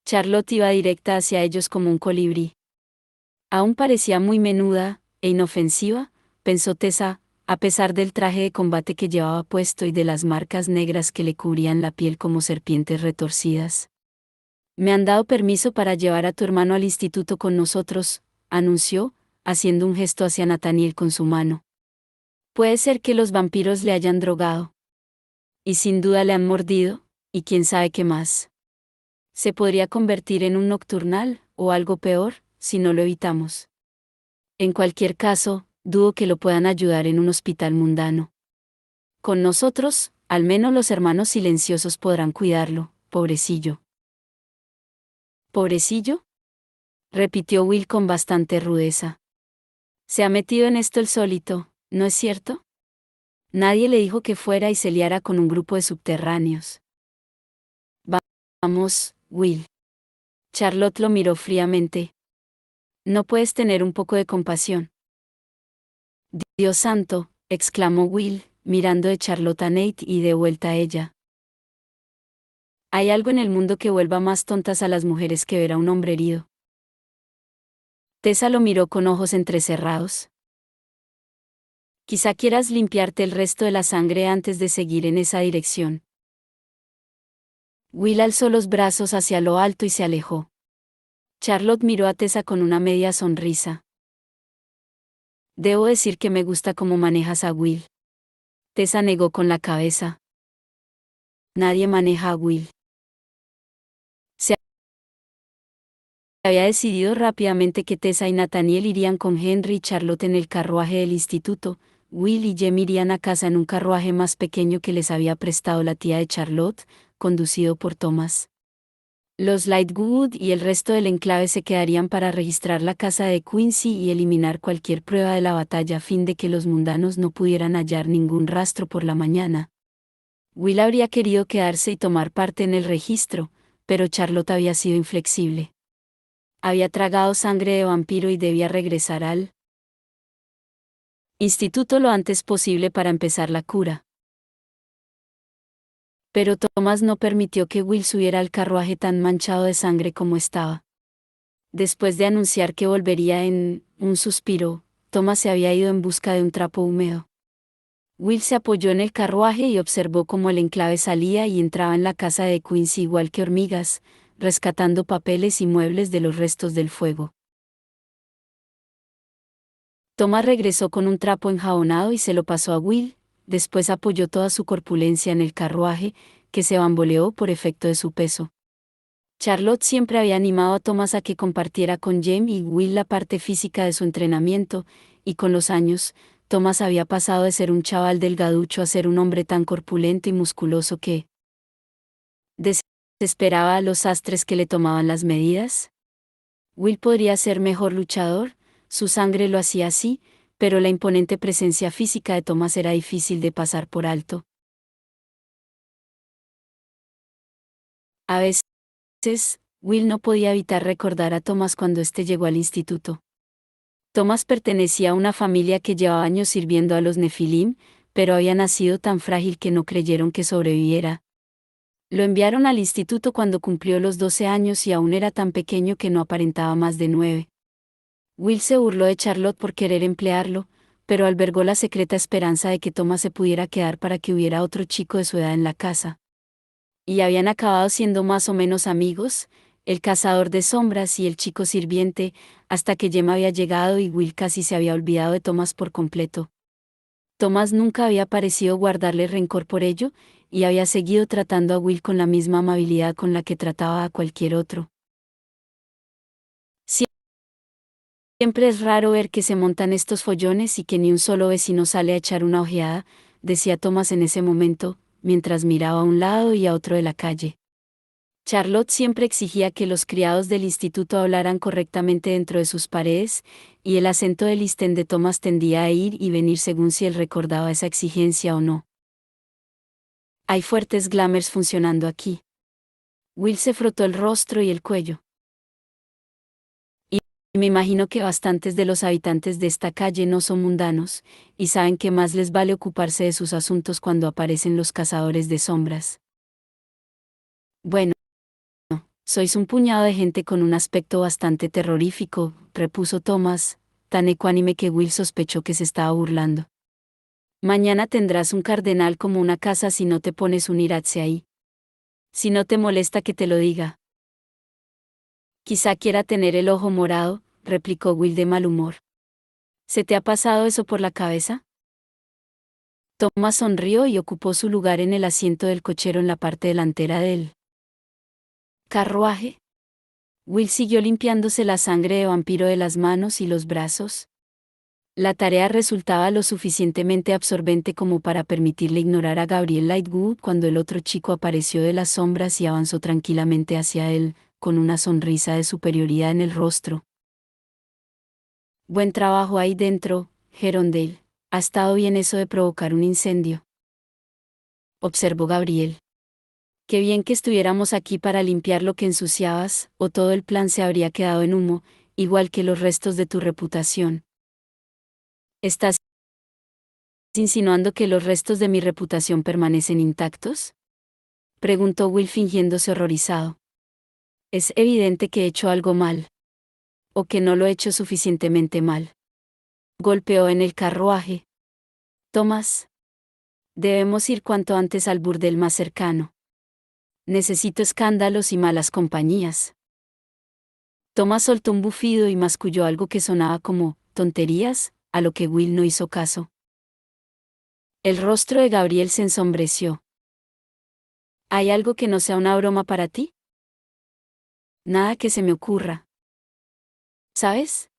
Charlotte iba directa hacia ellos como un colibrí. Aún parecía muy menuda e inofensiva, pensó Tessa, a pesar del traje de combate que llevaba puesto y de las marcas negras que le cubrían la piel como serpientes retorcidas. Me han dado permiso para llevar a tu hermano al instituto con nosotros, anunció, haciendo un gesto hacia Nathaniel con su mano. Puede ser que los vampiros le hayan drogado. Y sin duda le han mordido, y quién sabe qué más. Se podría convertir en un nocturnal, o algo peor, si no lo evitamos. En cualquier caso, dudo que lo puedan ayudar en un hospital mundano. Con nosotros, al menos los hermanos silenciosos podrán cuidarlo, pobrecillo. ¿Pobrecillo? Repitió Will con bastante rudeza. Se ha metido en esto el solito, ¿no es cierto? Nadie le dijo que fuera y se liara con un grupo de subterráneos. Vamos, Will. Charlotte lo miró fríamente. ¿No puedes tener un poco de compasión? Dios santo, exclamó Will, mirando de Charlotte a Nate y de vuelta a ella. ¿Hay algo en el mundo que vuelva más tontas a las mujeres que ver a un hombre herido? Tessa lo miró con ojos entrecerrados. Quizá quieras limpiarte el resto de la sangre antes de seguir en esa dirección. Will alzó los brazos hacia lo alto y se alejó. Charlotte miró a Tessa con una media sonrisa. Debo decir que me gusta cómo manejas a Will. Tessa negó con la cabeza. Nadie maneja a Will. Se había decidido rápidamente que Tessa y Nathaniel irían con Henry y Charlotte en el carruaje del instituto. Will y Jem irían a casa en un carruaje más pequeño que les había prestado la tía de Charlotte, conducido por Thomas. Los Lightwood y el resto del enclave se quedarían para registrar la casa de Quincy y eliminar cualquier prueba de la batalla a fin de que los mundanos no pudieran hallar ningún rastro por la mañana. Will habría querido quedarse y tomar parte en el registro, pero Charlotte había sido inflexible. Había tragado sangre de vampiro y debía regresar al instituto lo antes posible para empezar la cura. Pero Thomas no permitió que Will subiera al carruaje tan manchado de sangre como estaba. Después de anunciar que volvería en un suspiro, Thomas se había ido en busca de un trapo húmedo. Will se apoyó en el carruaje y observó cómo el enclave salía y entraba en la casa de Quincy igual que hormigas, rescatando papeles y muebles de los restos del fuego. Thomas regresó con un trapo enjabonado y se lo pasó a Will, después apoyó toda su corpulencia en el carruaje, que se bamboleó por efecto de su peso. Charlotte siempre había animado a Thomas a que compartiera con Jem y Will la parte física de su entrenamiento, y con los años, Thomas había pasado de ser un chaval delgaducho a ser un hombre tan corpulento y musculoso que desesperaba a los sastres que le tomaban las medidas. Will podría ser mejor luchador, su sangre lo hacía así, pero la imponente presencia física de Thomas era difícil de pasar por alto. A veces, Will no podía evitar recordar a Thomas cuando éste llegó al instituto. Thomas pertenecía a una familia que llevaba años sirviendo a los Nefilim, pero había nacido tan frágil que no creyeron que sobreviviera. Lo enviaron al instituto cuando cumplió los 12 años y aún era tan pequeño que no aparentaba más de 9. Will se burló de Charlotte por querer emplearlo, pero albergó la secreta esperanza de que Thomas se pudiera quedar para que hubiera otro chico de su edad en la casa. Y habían acabado siendo más o menos amigos, el cazador de sombras y el chico sirviente, hasta que Jem había llegado y Will casi se había olvidado de Thomas por completo. Thomas nunca había parecido guardarle rencor por ello, y había seguido tratando a Will con la misma amabilidad con la que trataba a cualquier otro. Siempre es raro ver que se montan estos follones y que ni un solo vecino sale a echar una ojeada, decía Thomas en ese momento, mientras miraba a un lado y a otro de la calle. Charlotte siempre exigía que los criados del instituto hablaran correctamente dentro de sus paredes, y el acento del listén de Thomas tendía a ir y venir según si él recordaba esa exigencia o no. Hay fuertes glamours funcionando aquí. Will se frotó el rostro y el cuello. Y me imagino que bastantes de los habitantes de esta calle no son mundanos, y saben que más les vale ocuparse de sus asuntos cuando aparecen los cazadores de sombras. Bueno, sois un puñado de gente con un aspecto bastante terrorífico, repuso Thomas, tan ecuánime que Will sospechó que se estaba burlando. Mañana tendrás un cardenal como una casa si no te pones un iratse ahí. Si no te molesta que te lo diga. Quizá quiera tener el ojo morado, replicó Will de mal humor. ¿Se te ha pasado eso por la cabeza? Thomas sonrió y ocupó su lugar en el asiento del cochero en la parte delantera del carruaje. Will siguió limpiándose la sangre de vampiro de las manos y los brazos. La tarea resultaba lo suficientemente absorbente como para permitirle ignorar a Gabriel Lightwood cuando el otro chico apareció de las sombras y avanzó tranquilamente hacia él, con una sonrisa de superioridad en el rostro. Buen trabajo ahí dentro, Gerondale. Ha estado bien eso de provocar un incendio, observó Gabriel. Qué bien que estuviéramos aquí para limpiar lo que ensuciabas, o todo el plan se habría quedado en humo, igual que los restos de tu reputación. ¿Estás insinuando que los restos de mi reputación permanecen intactos? Preguntó Will fingiéndose horrorizado. Es evidente que he hecho algo mal. O que no lo he hecho suficientemente mal. Golpeó en el carruaje. Thomas. Debemos ir cuanto antes al burdel más cercano. Necesito escándalos y malas compañías. Thomas soltó un bufido y masculló algo que sonaba como tonterías, a lo que Will no hizo caso. El rostro de Gabriel se ensombreció. ¿Hay algo que no sea una broma para ti? Nada que se me ocurra. ¿Sabes?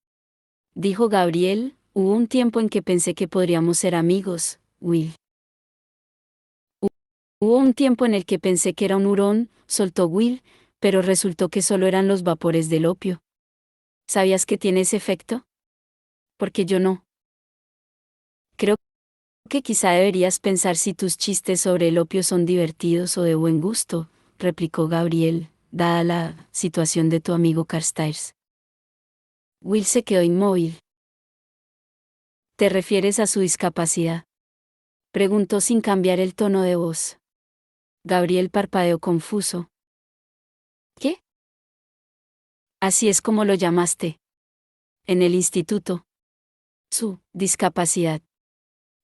Dijo Gabriel, hubo un tiempo en que pensé que podríamos ser amigos, Will. Hubo un tiempo en el que pensé que era un hurón, soltó Will, pero resultó que solo eran los vapores del opio. ¿Sabías que tiene ese efecto? Porque yo no. Creo que quizá deberías pensar si tus chistes sobre el opio son divertidos o de buen gusto, replicó Gabriel, dada la situación de tu amigo Carstairs. Will se quedó inmóvil. ¿Te refieres a su discapacidad? Preguntó sin cambiar el tono de voz. Gabriel parpadeó confuso. ¿Qué? Así es como lo llamaste. En el instituto. Su discapacidad.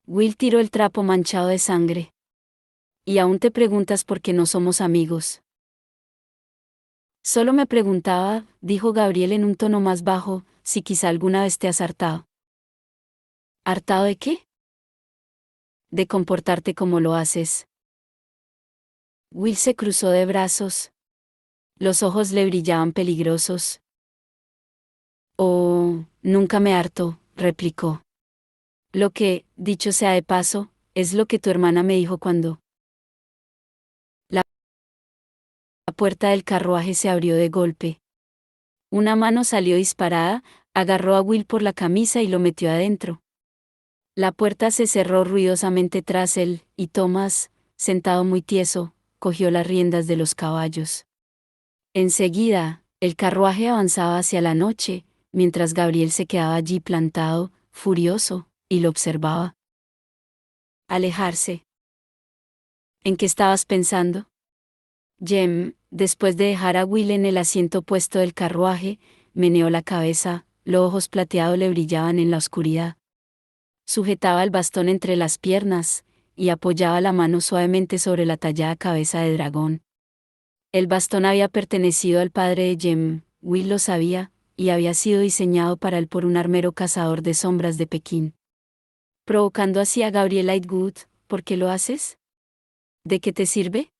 Will tiró el trapo manchado de sangre. Y aún te preguntas por qué no somos amigos. Solo me preguntaba, dijo Gabriel en un tono más bajo, si quizá alguna vez te has hartado. ¿Hartado de qué? De comportarte como lo haces. Will se cruzó de brazos. Los ojos le brillaban peligrosos. Oh, nunca me harto, replicó. Lo que, dicho sea de paso, es lo que tu hermana me dijo cuando. La puerta del carruaje se abrió de golpe. Una mano salió disparada, agarró a Will por la camisa y lo metió adentro. La puerta se cerró ruidosamente tras él, y Thomas, sentado muy tieso, cogió las riendas de los caballos. Enseguida, el carruaje avanzaba hacia la noche, mientras Gabriel se quedaba allí plantado, furioso, y lo observaba. Alejarse. ¿En qué estabas pensando? Jem, después de dejar a Will en el asiento opuesto del carruaje, meneó la cabeza, los ojos plateados le brillaban en la oscuridad. Sujetaba el bastón entre las piernas, y apoyaba la mano suavemente sobre la tallada cabeza de dragón. El bastón había pertenecido al padre de Jem, Will lo sabía, y había sido diseñado para él por un armero cazador de sombras de Pekín. Provocando así a Gabriel Lightwood, ¿por qué lo haces? ¿De qué te sirve?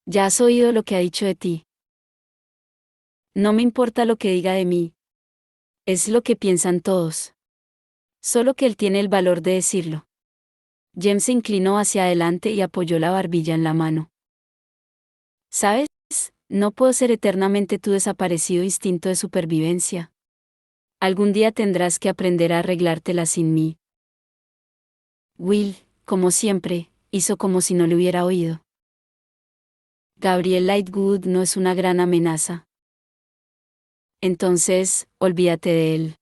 Ya has oído lo que ha dicho de ti. No me importa lo que diga de mí. Es lo que piensan todos. Solo que él tiene el valor de decirlo. Jem se inclinó hacia adelante y apoyó la barbilla en la mano. ¿Sabes? No puedo ser eternamente tu desaparecido instinto de supervivencia. Algún día tendrás que aprender a arreglártela sin mí. Will, como siempre, hizo como si no le hubiera oído. Gabriel Lightwood no es una gran amenaza. Entonces, olvídate de él.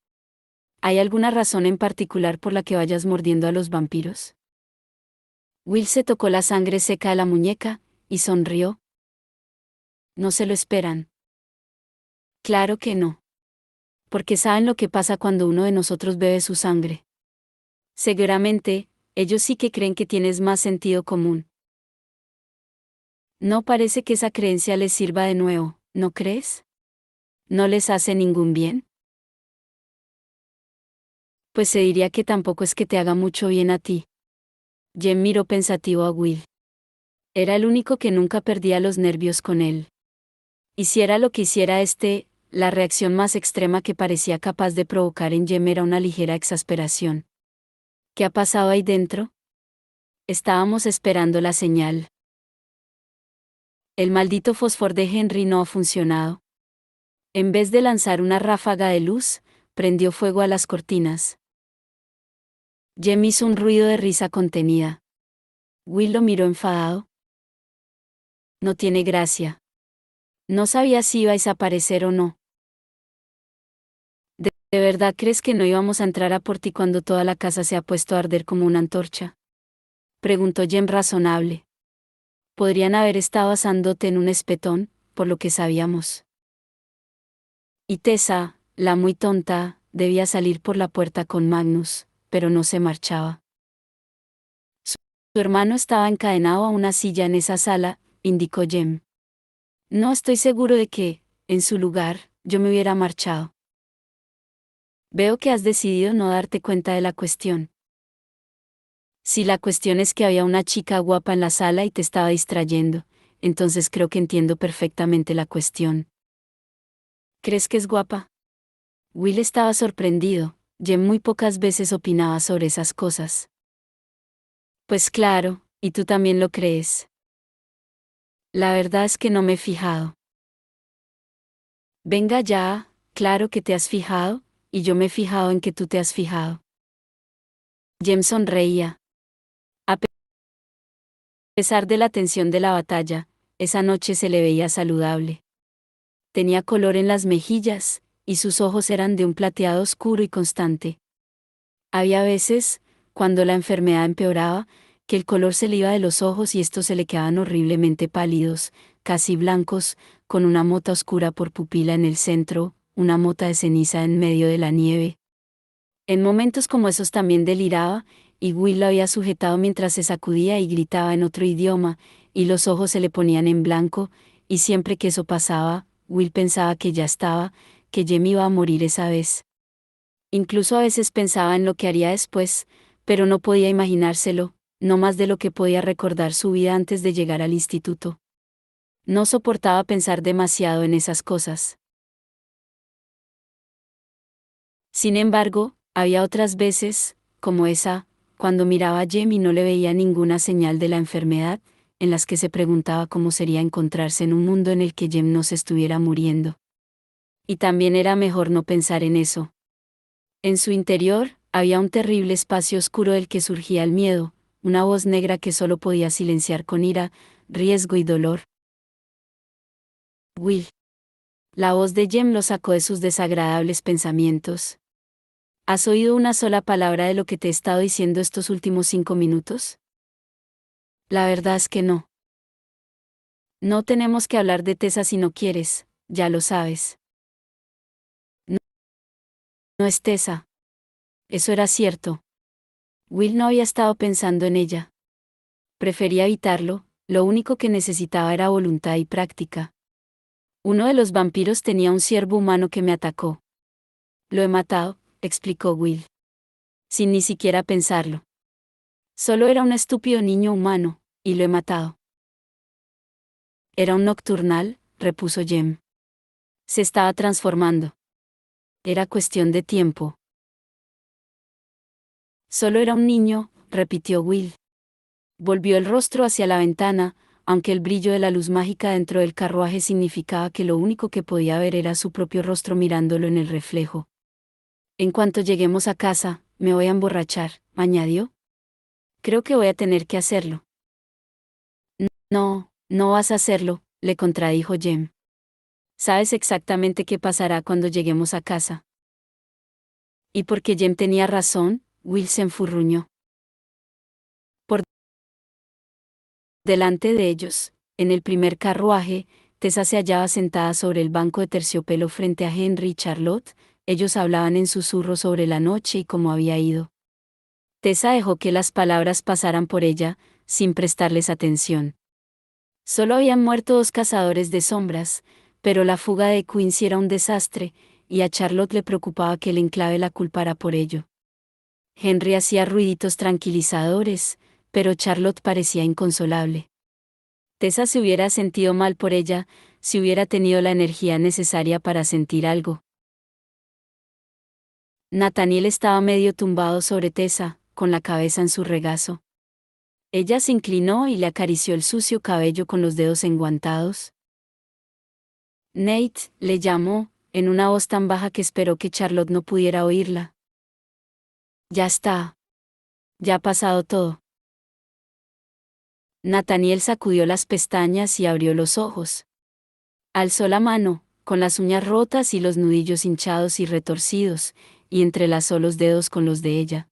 ¿Hay alguna razón en particular por la que vayas mordiendo a los vampiros? Will se tocó la sangre seca de la muñeca, y sonrió. No se lo esperan. Claro que no. Porque saben lo que pasa cuando uno de nosotros bebe su sangre. Seguramente, ellos sí que creen que tienes más sentido común. No parece que esa creencia les sirva de nuevo, ¿no crees? ¿No les hace ningún bien? Pues se diría que tampoco es que te haga mucho bien a ti. Jem miró pensativo a Will. Era el único que nunca perdía los nervios con él. Hiciera lo que hiciera la reacción más extrema que parecía capaz de provocar en Jem era una ligera exasperación. ¿Qué ha pasado ahí dentro? Estábamos esperando la señal. El maldito fósforo de Henry no ha funcionado. En vez de lanzar una ráfaga de luz, prendió fuego a las cortinas. Jem hizo un ruido de risa contenida. Will lo miró enfadado. No tiene gracia. No sabía si iba a desaparecer o no. ¿De verdad crees que no íbamos a entrar a por ti cuando toda la casa se ha puesto a arder como una antorcha? Preguntó Jem razonable. Podrían haber estado asándote en un espetón, por lo que sabíamos. Y Tessa, la muy tonta, debía salir por la puerta con Magnus, pero no se marchaba. Su hermano estaba encadenado a una silla en esa sala, indicó Jem. No estoy seguro de que, en su lugar, yo me hubiera marchado. Veo que has decidido no darte cuenta de la cuestión. Si la cuestión es que había una chica guapa en la sala y te estaba distrayendo, entonces creo que entiendo perfectamente la cuestión. ¿Crees que es guapa? Will estaba sorprendido, Jem muy pocas veces opinaba sobre esas cosas. Pues claro, y tú también lo crees. La verdad es que no me he fijado. Venga ya, claro que te has fijado, y yo me he fijado en que tú te has fijado. Jem sonreía. A pesar de la tensión de la batalla, esa noche se le veía saludable. Tenía color en las mejillas, y sus ojos eran de un plateado oscuro y constante. Había veces, cuando la enfermedad empeoraba, que el color se le iba de los ojos y estos se le quedaban horriblemente pálidos, casi blancos, con una mota oscura por pupila en el centro, una mota de ceniza en medio de la nieve. En momentos como esos también deliraba, y Will lo había sujetado mientras se sacudía y gritaba en otro idioma, y los ojos se le ponían en blanco, y siempre que eso pasaba, Will pensaba que ya estaba, que Jem iba a morir esa vez. Incluso a veces pensaba en lo que haría después, pero no podía imaginárselo, no más de lo que podía recordar su vida antes de llegar al instituto. No soportaba pensar demasiado en esas cosas. Sin embargo, había otras veces, como esa, cuando miraba a Jem y no le veía ninguna señal de la enfermedad, en las que se preguntaba cómo sería encontrarse en un mundo en el que Jem no se estuviera muriendo. Y también era mejor no pensar en eso. En su interior, había un terrible espacio oscuro del que surgía el miedo, una voz negra que solo podía silenciar con ira, riesgo y dolor. Will. La voz de Jem lo sacó de sus desagradables pensamientos. ¿Has oído una sola palabra de lo que te he estado diciendo estos últimos 5 minutos? La verdad es que no. No tenemos que hablar de Tessa si no quieres, ya lo sabes. No, no es Tessa. Eso era cierto. Will no había estado pensando en ella. Prefería evitarlo, lo único que necesitaba era voluntad y práctica. Uno de los vampiros tenía un ciervo humano que me atacó. Lo he matado, explicó Will. Sin ni siquiera pensarlo. Solo era un estúpido niño humano, y lo he matado. Era un nocturnal, repuso Jem. Se estaba transformando. Era cuestión de tiempo. Solo era un niño, repitió Will. Volvió el rostro hacia la ventana, aunque el brillo de la luz mágica dentro del carruaje significaba que lo único que podía ver era su propio rostro mirándolo en el reflejo. En cuanto lleguemos a casa, me voy a emborrachar, añadió. Creo que voy a tener que hacerlo. No, no vas a hacerlo, le contradijo Jem. Sabes exactamente qué pasará cuando lleguemos a casa. Y porque Jem tenía razón, Will se enfurruñó. Por delante de ellos, en el primer carruaje, Tessa se hallaba sentada sobre el banco de terciopelo frente a Henry y Charlotte. Ellos hablaban en susurro sobre la noche y cómo había ido. Tessa dejó que las palabras pasaran por ella, sin prestarles atención. Solo habían muerto 2 cazadores de sombras, pero la fuga de Quincy era un desastre, y a Charlotte le preocupaba que el enclave la culpara por ello. Henry hacía ruiditos tranquilizadores, pero Charlotte parecía inconsolable. Tessa se hubiera sentido mal por ella, si hubiera tenido la energía necesaria para sentir algo. Nathaniel estaba medio tumbado sobre Tessa, con la cabeza en su regazo. Ella se inclinó y le acarició el sucio cabello con los dedos enguantados. Nate, le llamó, en una voz tan baja que esperó que Charlotte no pudiera oírla. Ya está. Ya ha pasado todo. Nathaniel sacudió las pestañas y abrió los ojos. Alzó la mano, con las uñas rotas y los nudillos hinchados y retorcidos, y entrelazó los dedos con los de ella.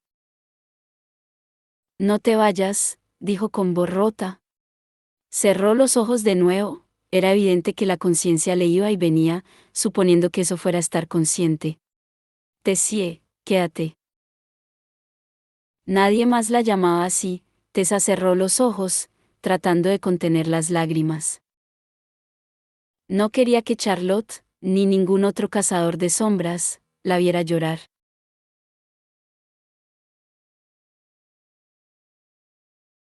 No te vayas, dijo con voz rota. Cerró los ojos de nuevo, era evidente que la conciencia le iba y venía, suponiendo que eso fuera estar consciente. Tessie, quédate. Nadie más la llamaba así. Tessa cerró los ojos, tratando de contener las lágrimas. No quería que Charlotte, ni ningún otro cazador de sombras, la viera llorar.